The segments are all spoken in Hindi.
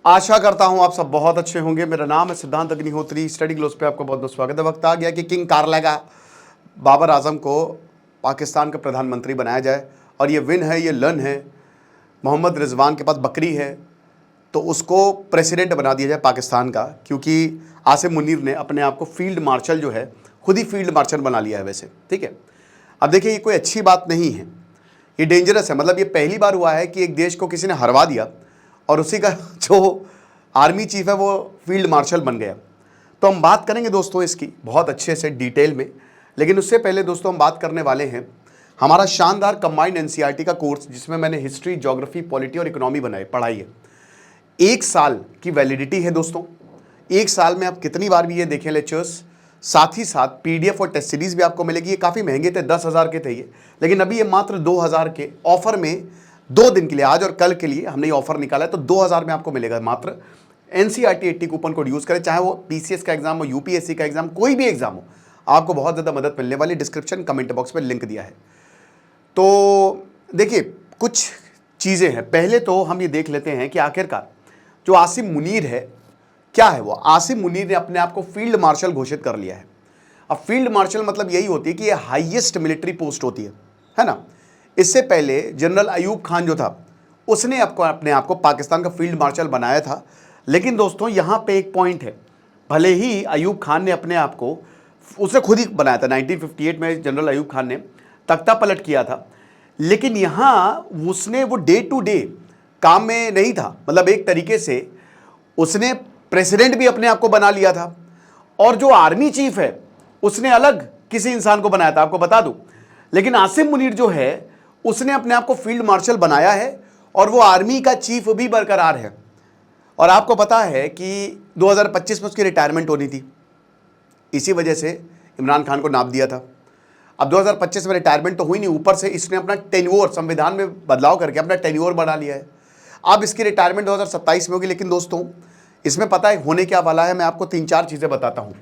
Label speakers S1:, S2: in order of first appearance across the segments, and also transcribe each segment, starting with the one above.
S1: आशा करता हूं आप सब बहुत अच्छे होंगे। मेरा नाम है सिद्धांत अग्निहोत्री। स्टडी ग्लोस पे आपका बहुत बहुत स्वागत है। वक्त आ गया कि किंग कारलेगा बाबर आजम को पाकिस्तान का प्रधानमंत्री बनाया जाए और ये विन है, ये लन है, मोहम्मद रिजवान के पास बकरी है, तो उसको प्रेसिडेंट बना दिया जाए पाकिस्तान का, क्योंकि आसिम मुनीर ने अपने आप को फील्ड मार्शल जो है खुद ही फील्ड मार्शल बना लिया है वैसे। ठीक है, अब देखिए ये कोई अच्छी बात नहीं है, ये डेंजरस है। मतलब ये पहली बार हुआ है कि एक देश को किसी ने हरवा दिया और उसी का जो आर्मी चीफ है वो फील्ड मार्शल बन गया। तो हम बात करेंगे दोस्तों इसकी बहुत अच्छे से डिटेल में, लेकिन उससे पहले दोस्तों हम बात करने वाले हैं हमारा शानदार कंबाइंड एनसीईआरटी का कोर्स, जिसमें मैंने हिस्ट्री, ज्योग्राफी, पॉलिटी और इकोनॉमी पढ़ाई है। 1 साल की वैलिडिटी है दोस्तों। 1 साल में आप कितनी बार भी ये देखें लेक्चर्स, साथ ही साथ पीडीएफ और टेस्ट सीरीज भी आपको मिलेगी। ये काफ़ी महंगे थे, 10,000 के थे ये, लेकिन अभी ये मात्र 2,000 के ऑफर में 2 दिन के लिए, आज और कल के लिए हमने ये ऑफर निकाला है, तो 2,000 में आपको मिलेगा मात्र। एनसीईआरटी 80 कूपन कोड यूज़ करें, चाहे वो पीसीएस का एग्जाम हो, यूपीएससी का एग्जाम, कोई भी एग्जाम हो, आपको बहुत ज़्यादा मदद मिलने वाली। डिस्क्रिप्शन कमेंट बॉक्स में लिंक दिया है। तो देखिए कुछ चीज़ें हैं। पहले तो हम ये देख लेते हैं कि आखिरकार जो आसिम मुनीर है क्या है। वो आसिम मुनीर ने अपने आप को फील्ड मार्शल घोषित कर लिया है। अब फील्ड मार्शल मतलब यही होती है कि ये हाईएस्ट मिलिट्री पोस्ट होती है ना। इससे पहले जनरल अयूब खान जो था उसने अपने आप को पाकिस्तान का फील्ड मार्शल बनाया था। लेकिन दोस्तों यहाँ पे एक पॉइंट है, भले ही अयूब खान ने अपने आप को, उसने खुद ही बनाया था 1958 में, जनरल अयूब खान ने तख्ता पलट किया था, लेकिन यहाँ उसने वो डे टू डे काम में नहीं था। मतलब एक तरीके से उसने प्रेसिडेंट भी अपने आप को बना लिया था, और जो आर्मी चीफ है उसने अलग किसी इंसान को बनाया था, आपको बता दूं। लेकिन आसिम मुनीर जो है उसने अपने आप को फील्ड मार्शल बनाया है और वो आर्मी का चीफ भी बरकरार है। और आपको पता है कि 2025 में उसकी रिटायरमेंट होनी थी, इसी वजह से इमरान खान को नाप दिया था। अब 2025 में रिटायरमेंट तो हुई नहीं, ऊपर से इसने अपना टेन्योर, संविधान में बदलाव करके अपना टेन्योर बढ़ा लिया है। अब इसकी रिटायरमेंट 2027 में होगी। लेकिन दोस्तों इसमें पता है होने क्या वाला है, मैं आपको 3-4 चीज़ें बताता हूँ।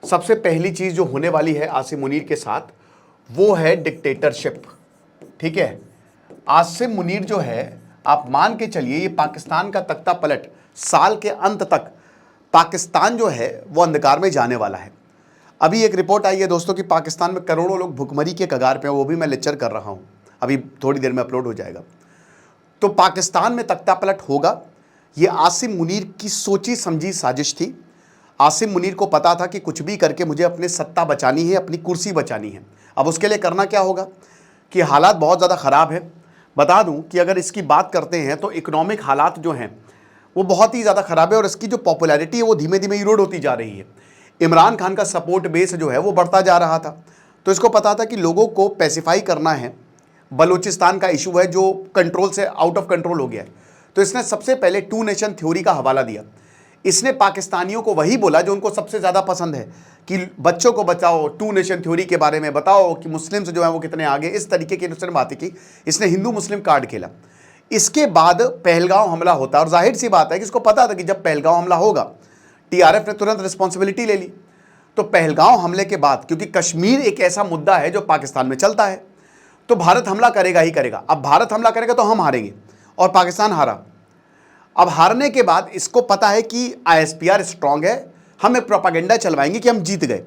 S1: सबसे पहली चीज़ जो होने वाली है आसिम मुनीर के साथ, वो है डिक्टेटरशिप। ठीक है, आसिम मुनीर जो है, आप मान के चलिए ये पाकिस्तान का तख्ता पलट, साल के अंत तक पाकिस्तान जो है वो अंधकार में जाने वाला है। अभी एक रिपोर्ट आई है दोस्तों कि पाकिस्तान में करोड़ों लोग भुखमरी के कगार पे हैं, वो भी मैं लेक्चर कर रहा हूँ, अभी थोड़ी देर में अपलोड हो जाएगा। तो पाकिस्तान में तख्ता पलट होगा। ये आसिम मुनीर की सोची समझी साजिश थी। आसिम मुनीर को पता था कि कुछ भी करके मुझे अपनी सत्ता बचानी है, अपनी कुर्सी बचानी है। अब उसके लिए करना क्या होगा कि हालात बहुत ज़्यादा ख़राब है। बता दूं कि अगर इसकी बात करते हैं तो इकोनॉमिक हालात जो हैं वो बहुत ही ज़्यादा ख़राब है, और इसकी जो पॉपुलैरिटी है वो धीमे धीमे इरोड होती जा रही है। इमरान खान का सपोर्ट बेस जो है वो बढ़ता जा रहा था, तो इसको पता था कि लोगों को पैसिफाई करना है। बलूचिस्तान का इशू है जो कंट्रोल से आउट ऑफ कंट्रोल हो गया है, तो इसने सबसे पहले 2 नेशन थ्योरी का हवाला दिया। इसने पाकिस्तानियों को वही बोला जो उनको सबसे ज़्यादा पसंद है कि बच्चों को बचाओ, 2 नेशन थ्योरी के बारे में बताओ कि मुस्लिम्स जो है वो कितने आगे, इस तरीके की उसने बातें की। इसने हिंदू मुस्लिम कार्ड खेला। इसके बाद पहलगांव हमला होता है, और जाहिर सी बात है कि इसको पता था कि जब पहलगांव हमला होगा टीआरएफ ने तुरंत रिस्पॉन्सिबिलिटी ले ली। तो पहलगांव हमले के बाद, क्योंकि कश्मीर एक ऐसा मुद्दा है जो पाकिस्तान में चलता है, तो भारत हमला करेगा ही करेगा। अब भारत हमला करेगा तो हम हारेंगे, और पाकिस्तान हारा। अब हारने के बाद इसको पता है कि आईएसपीआर स्ट्रांग है, हम एक प्रोपागेंडा चलवाएंगे कि हम जीत गए।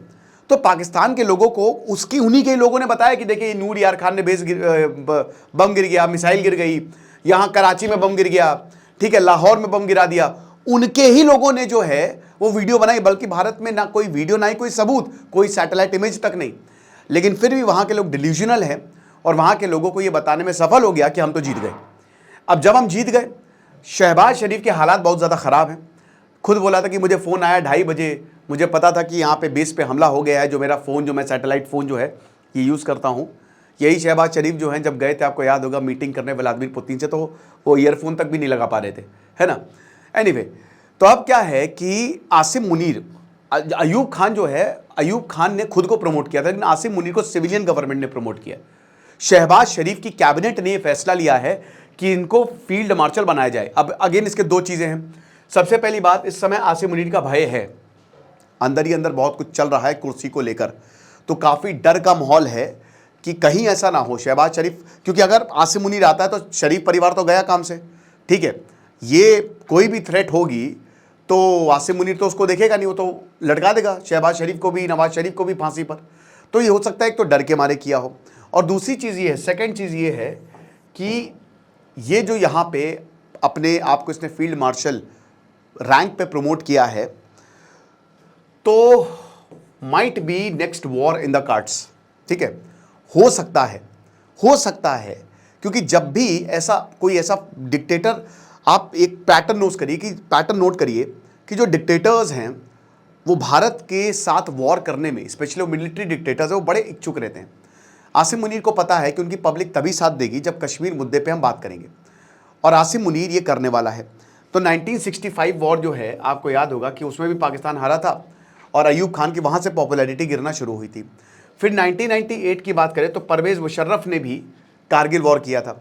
S1: तो पाकिस्तान के लोगों को उन्हीं के लोगों ने बताया कि देखिए नूर यार खान ने बम गिर गया, मिसाइल गिर गई, यहाँ कराची में बम गिर गया, ठीक है, लाहौर में बम गिरा दिया। उनके ही लोगों ने जो है वो वीडियो बनाई, बल्कि भारत में ना कोई वीडियो, ना ही कोई सबूत, कोई सैटेलाइट इमेज तक नहीं। लेकिन फिर भी वहाँ के लोग डिल्यूजनल हैं, और वहाँ के लोगों को ये बताने में सफल हो गया कि हम तो जीत गए। अब जब हम जीत गए, शहबाज शरीफ के हालात बहुत ज़्यादा ख़राब हैं। खुद बोला था कि मुझे फ़ोन आया 2:30 बजे, मुझे पता था कि यहाँ पे बेस पे हमला हो गया है। जो मेरा फ़ोन, जो मैं सैटेलाइट फ़ोन जो है ये यूज़ करता हूँ, यही शहबाज शरीफ जो हैं जब गए थे, आपको याद होगा, मीटिंग करने व्लादिमीर पुतिन से, तो वो ईयरफोन तक भी नहीं लगा पा रहे थे, है ना। एनीवे, तो अब क्या है कि आसिम मुनीर, अयूब खान जो है, अयूब खान ने खुद को प्रमोट किया था, लेकिन आसिम मुनीर को सिविलियन गवर्नमेंट ने प्रमोट किया। शहबाज शरीफ की कैबिनेट ने यह फैसला लिया है कि इनको फील्ड मार्शल बनाया जाए। अब अगेन इसके 2 चीज़ें हैं। सबसे पहली बात, इस समय आसिम मुनीर का भय है, अंदर ही अंदर बहुत कुछ चल रहा है कुर्सी को लेकर, तो काफ़ी डर का माहौल है कि कहीं ऐसा ना हो शहबाज शरीफ, क्योंकि अगर आसिम मुनीर आता है तो शरीफ परिवार तो गया काम से, ठीक है, ये कोई भी थ्रेट होगी तो आसिम मुनीर तो उसको देखेगा नहीं, वो तो लटका देगा शहबाज शरीफ को भी, नवाज शरीफ को भी फांसी पर। तो ये हो सकता है एक तो डर के मारे किया हो, और दूसरी चीज़ ये है, सेकंड चीज़ ये है कि ये जो यहाँ पे अपने आप को इसने फील्ड मार्शल रैंक पे प्रमोट किया है, तो might be next war in the cards. ठीक है, हो सकता है क्योंकि जब भी ऐसा कोई ऐसा डिक्टेटर, आप एक पैटर्न नोट करिए कि जो डिक्टेटर्स हैं वो भारत के साथ वॉर करने में, स्पेशली वो मिलिट्री डिक्टेटर्स हैं, वो बड़े इच्छुक रहते हैं। आसिम मुनीर को पता है कि उनकी पब्लिक तभी साथ देगी जब कश्मीर मुद्दे पे हम बात करेंगे, और आसिम मुनीर ये करने वाला है। तो 1965 वॉर जो है, आपको याद होगा कि उसमें भी पाकिस्तान हारा था और अयूब खान की वहाँ से पॉपुलैरिटी गिरना शुरू हुई थी। फिर 1998 की बात करें तो परवेज़ मुशर्रफ ने भी कारगिल वॉर किया था।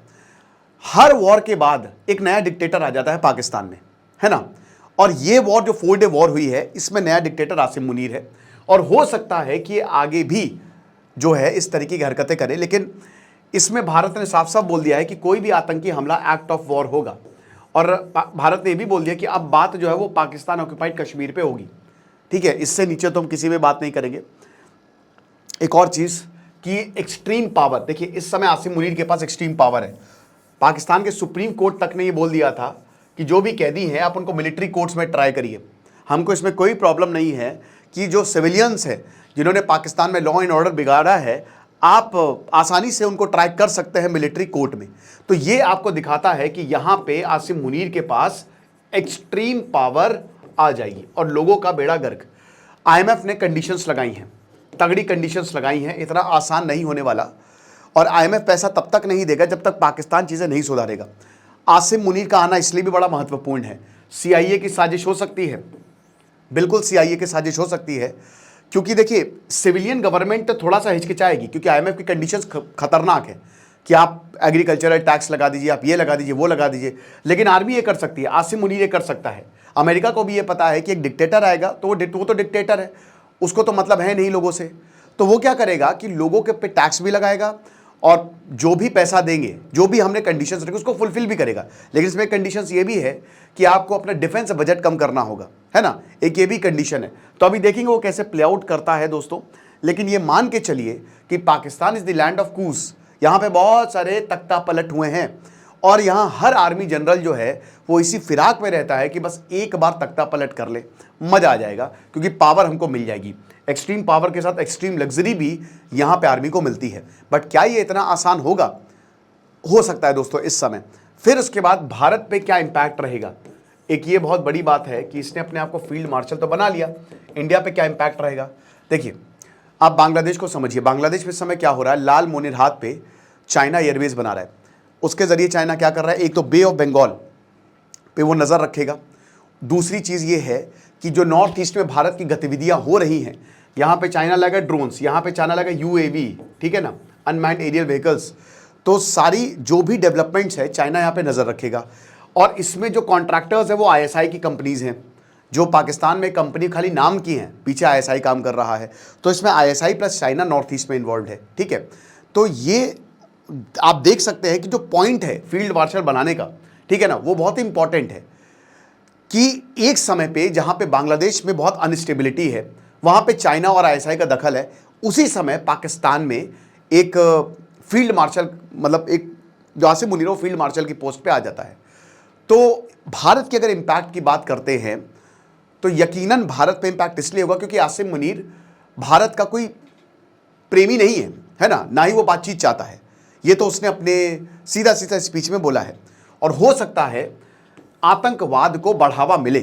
S1: हर वॉर के बाद एक नया डिक्टेटर आ जाता है पाकिस्तान में, है ना। और ये वॉर जो 4 डे वॉर हुई है, इसमें नया डिक्टेटर आसिम मुनीर है, और हो सकता है कि ये आगे भी जो है इस तरीके की हरकतें करे। लेकिन इसमें भारत ने साफ साफ बोल दिया है कि कोई भी आतंकी हमला एक्ट ऑफ वॉर होगा, और भारत ने ये भी बोल दिया कि अब बात जो है वो पाकिस्तान ऑक्यूपाइड कश्मीर पे होगी। ठीक है, इससे नीचे तो हम किसी में बात नहीं करेंगे। एक और चीज़ कि एक्सट्रीम पावर, देखिए इस समय आसिम मुनीर के पास एक्सट्रीम पावर है। पाकिस्तान के सुप्रीम कोर्ट तक ने ये बोल दिया था कि जो भी कैदी हैं आप उनको मिलिट्री कोर्ट्स में ट्राई करिए, हमको इसमें कोई प्रॉब्लम नहीं है कि जो सिविलियंस हैं जिन्होंने पाकिस्तान में लॉ एंड ऑर्डर बिगाड़ा है, आप आसानी से उनको ट्राई कर सकते हैं मिलिट्री कोर्ट में। तो ये आपको दिखाता है कि यहाँ पे आसिम मुनीर के पास एक्सट्रीम पावर आ जाएगी और लोगों का बेड़ा गर्क। IMF ने कंडीशंस लगाई हैं, तगड़ी कंडीशंस लगाई हैं, इतना आसान नहीं होने वाला, और IMF पैसा तब तक नहीं देगा जब तक पाकिस्तान चीज़ें नहीं सुधारेगा। आसिम मुनीर का आना इसलिए भी बड़ा महत्वपूर्ण है। CIA की साजिश हो सकती है, बिल्कुल CIA की साजिश हो सकती है, क्योंकि देखिए सिविलियन गवर्नमेंट तो थोड़ा सा हिचकिचाएगी, क्योंकि IMF की कंडीशंस खतरनाक है कि आप एग्रीकल्चरल टैक्स लगा दीजिए, आप ये लगा दीजिए, वो लगा दीजिए। लेकिन आर्मी ये कर सकती है, आसिम मुनीर ये कर सकता है। अमेरिका को भी ये पता है कि एक डिक्टेटर आएगा तो वो तो डिक्टेटर है, उसको तो मतलब है नहीं लोगों से, तो वो क्या करेगा कि लोगों के पे टैक्स भी लगाएगा, और जो भी पैसा देंगे, जो भी हमने कंडीशंस रखे उसको फुलफिल भी करेगा। लेकिन इसमें कंडीशंस ये भी है कि आपको अपना डिफेंस बजट कम करना होगा, है ना, एक ये भी कंडीशन है। तो अभी देखेंगे वो कैसे प्ले आउट करता है दोस्तों। लेकिन ये मान के चलिए कि Pakistan is the land of कूस, यहाँ पे बहुत सारे तख्ता पलट हुए हैं, और यहाँ हर आर्मी जनरल जो है वो इसी फिराक में रहता है कि बस एक बार तख्ता पलट कर ले, मजा आ जाएगा, क्योंकि पावर हमको मिल जाएगी। एक्सट्रीम पावर के साथ एक्सट्रीम लग्जरी भी यहाँ पे आर्मी को मिलती है। बट क्या ये इतना आसान होगा? हो सकता है दोस्तों इस समय। फिर उसके बाद भारत पे क्या इंपैक्ट रहेगा? एक ये बहुत बड़ी बात है कि इसने अपने आप को फील्ड मार्शल तो बना लिया, इंडिया पे क्या इंपैक्ट रहेगा? देखिए आप बांग्लादेश को समझिए, बांग्लादेश में इस समय क्या हो रहा है, लाल मोनिरहाट पे चाइना एयरवेज बना रहा है। उसके जरिए चाइना क्या कर रहा है, एक तो बे ऑफ बंगाल पे वो नज़र रखेगा। दूसरी चीज़ ये है कि जो नॉर्थ ईस्ट में भारत की गतिविधियां हो रही हैं, यहाँ पे चाइना लगा ड्रोन्स, यहाँ पे चाइना लगा UAV, ठीक है ना, अनमैन्ड एरियल व्हीकल्स। तो सारी जो भी डेवलपमेंट्स है चाइना यहाँ पे नज़र रखेगा। और इसमें जो कॉन्ट्रैक्टर्स हैं वो ISI की कंपनीज़ हैं, जो पाकिस्तान में कंपनी खाली नाम की हैं, पीछे ISI काम कर रहा है। तो इसमें ISI plus China north east में इन्वॉल्व है, ठीक है। तो ये आप देख सकते हैं कि जो पॉइंट है फील्ड मार्शल बनाने का, ठीक है ना, वो बहुत इंपॉर्टेंट है कि एक समय पे जहाँ पे बांग्लादेश में बहुत अनस्टेबिलिटी है, वहाँ पे चाइना और ISI का दखल है, उसी समय पाकिस्तान में एक फील्ड मार्शल, मतलब एक जो आसिम मुनीर फील्ड मार्शल की पोस्ट पे आ जाता है। तो भारत के अगर इम्पैक्ट की बात करते हैं तो यकीनन भारत पे इम्पैक्ट इसलिए होगा क्योंकि आसिम मुनीर भारत का कोई प्रेमी नहीं है ना, ना ही वो बातचीत चाहता है। ये तो उसने अपने सीधा सीधा स्पीच में बोला है। और हो सकता है आतंकवाद को बढ़ावा मिले,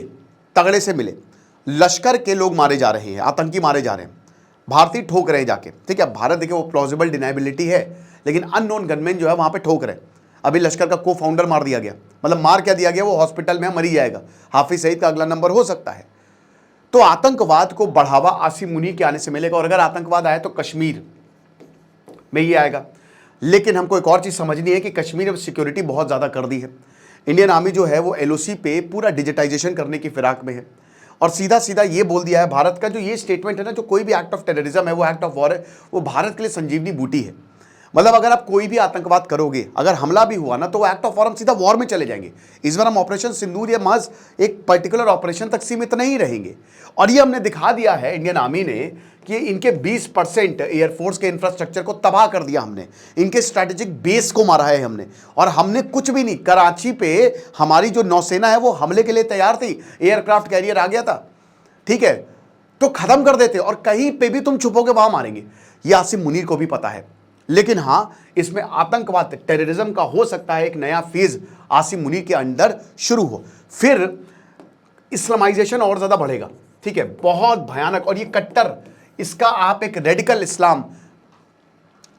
S1: तगड़े से मिले। लश्कर के लोग मारे जा रहे हैं, आतंकी मारे जा रहे हैं, भारतीय ठोक रहे हैं जाके, ठीक है। भारत देखिए वो प्लॉजिबल डिनाइबिलिटी है, लेकिन अननोन गनमैन जो है वहाँ पे ठोक रहे हैं। अभी लश्कर का को-फाउंडर मार दिया गया, मतलब मार क्या दिया गया, वो हॉस्पिटल में मरी जाएगा। हाफिज सईद का अगला नंबर हो सकता है। तो आतंकवाद को बढ़ावा आसिम मुनीर के आने से मिलेगा, और अगर आतंकवाद आए तो कश्मीर में ही आएगा। लेकिन हमको एक और चीज़ समझनी है कि कश्मीर में सिक्योरिटी बहुत ज़्यादा कर दी है। इंडियन आर्मी जो है वो LOC पे पूरा डिजिटाइजेशन करने की फिराक में है, और सीधा सीधा ये बोल दिया है, भारत का जो ये स्टेटमेंट है ना, जो कोई भी एक्ट ऑफ टेररिज्म है वो एक्ट ऑफ वॉर है, वो भारत के लिए संजीवनी बूटी है। मतलब अगर आप कोई भी आतंकवाद करोगे, अगर हमला भी हुआ ना, तो वो एक्ट ऑफ वॉर, हम सीधा वॉर में चले जाएंगे। इस बार हम ऑपरेशन सिंदूर या महज एक पर्टिकुलर ऑपरेशन तक सीमित नहीं रहेंगे। और ये हमने दिखा दिया है इंडियन आर्मी ने कि इनके 20% एयरफोर्स के इंफ्रास्ट्रक्चर को तबाह कर दिया हमने, इनके स्ट्रैटेजिक बेस को मारा है हमने। और हमने कुछ भी नहीं, कराची पे हमारी जो नौसेना है वो हमले के लिए तैयार थी, एयरक्राफ्ट कैरियर आ गया था, ठीक है, तो खत्म कर देते। और कहीं पे भी तुम छुपोगे वहां मारेंगे। ये आसिम मुनीर को भी पता है। लेकिन हां, इसमें आतंकवाद, टेररिज्म का हो सकता है एक नया फेज आसिम मुनीर के अंदर शुरू हो, फिर इस्लामाइजेशन और ज्यादा बढ़ेगा, ठीक है, बहुत भयानक। और ये कट्टर, इसका आप एक रेडिकल इस्लाम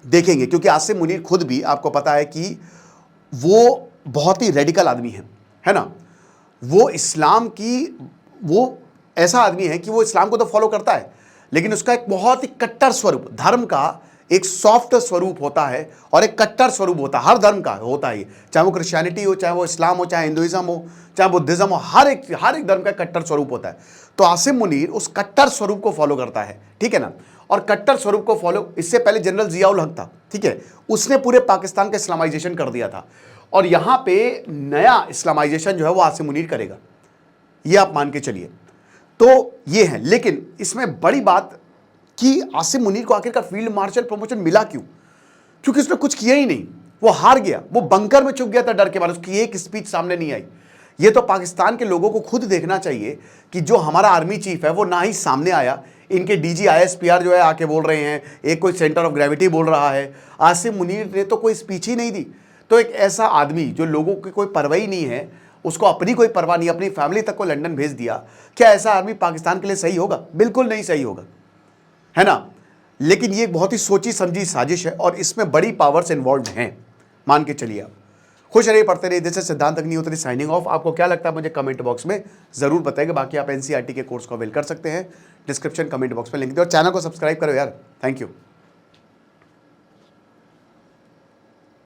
S1: देखेंगे, क्योंकि आसिम मुनीर खुद भी, आपको पता है कि वो बहुत ही रेडिकल आदमी है ना। वो इस्लाम की, वो ऐसा आदमी है कि वो इस्लाम को तो फॉलो करता है, लेकिन उसका एक बहुत ही कट्टर स्वरूप, धर्म का एक सॉफ्ट स्वरूप होता है और एक कट्टर स्वरूप होता है। हर धर्म का होता है, चाहे वो क्रिश्चियनिटी हो, चाहे वो इस्लाम हो, चाहे हिंदुइज्म हो, चाहे बुद्धिज्म हो, हर एक धर्म का कट्टर स्वरूप होता है। तो आसिम मुनीर उस कट्टर स्वरूप को फॉलो करता है, ठीक है ना। और कट्टर स्वरूप को फॉलो, इससे पहले जनरल जियाउल हक था, ठीक है, उसने पूरे पाकिस्तान का इस्लामाइजेशन कर दिया था। और यहां पे नया इस्लामाइजेशन जो है वो आसिम मुनीर करेगा, ये आप मान के चलिए। तो ये है, लेकिन इसमें बड़ी बात कि आसिम मुनीर को आखिरकार फील्ड मार्शल प्रमोशन मिला क्यों? क्योंकि उसने कुछ किया ही नहीं, वो हार गया, वो बंकर में छुप गया था डर के मारे, उसकी एक स्पीच सामने नहीं आई। ये तो पाकिस्तान के लोगों को खुद देखना चाहिए कि जो हमारा आर्मी चीफ है वो ना ही सामने आया, इनके डीजी ISPR जो है आके बोल रहे हैं, एक कोई सेंटर ऑफ ग्रेविटी बोल रहा है, आसिम मुनीर ने तो कोई स्पीच ही नहीं दी। तो एक ऐसा आदमी जो लोगों की कोई परवाह ही नहीं है, उसको अपनी कोई परवाह नहीं, अपनी फैमिली तक को लंदन भेज दिया, क्या ऐसा आदमी पाकिस्तान के लिए सही होगा? बिल्कुल नहीं सही होगा, है ना। लेकिन ये बहुत ही सोची समझी साजिश है और इसमें बड़ी पावर्स इन्वॉल्व हैं, मान के चलिए आप। खुश रहिए, पढ़ते रहिए। जैसे सिद्धांत अग्निहोत्री साइनिंग ऑफ। आपको क्या लगता है मुझे कमेंट बॉक्स में जरूर बताइएगा। बाकी आप NCERT के कोर्स को अवेल कर सकते हैं, डिस्क्रिप्शन कमेंट बॉक्स में लिंक दे, और चैनल को सब्सक्राइब करो यार। Thank you.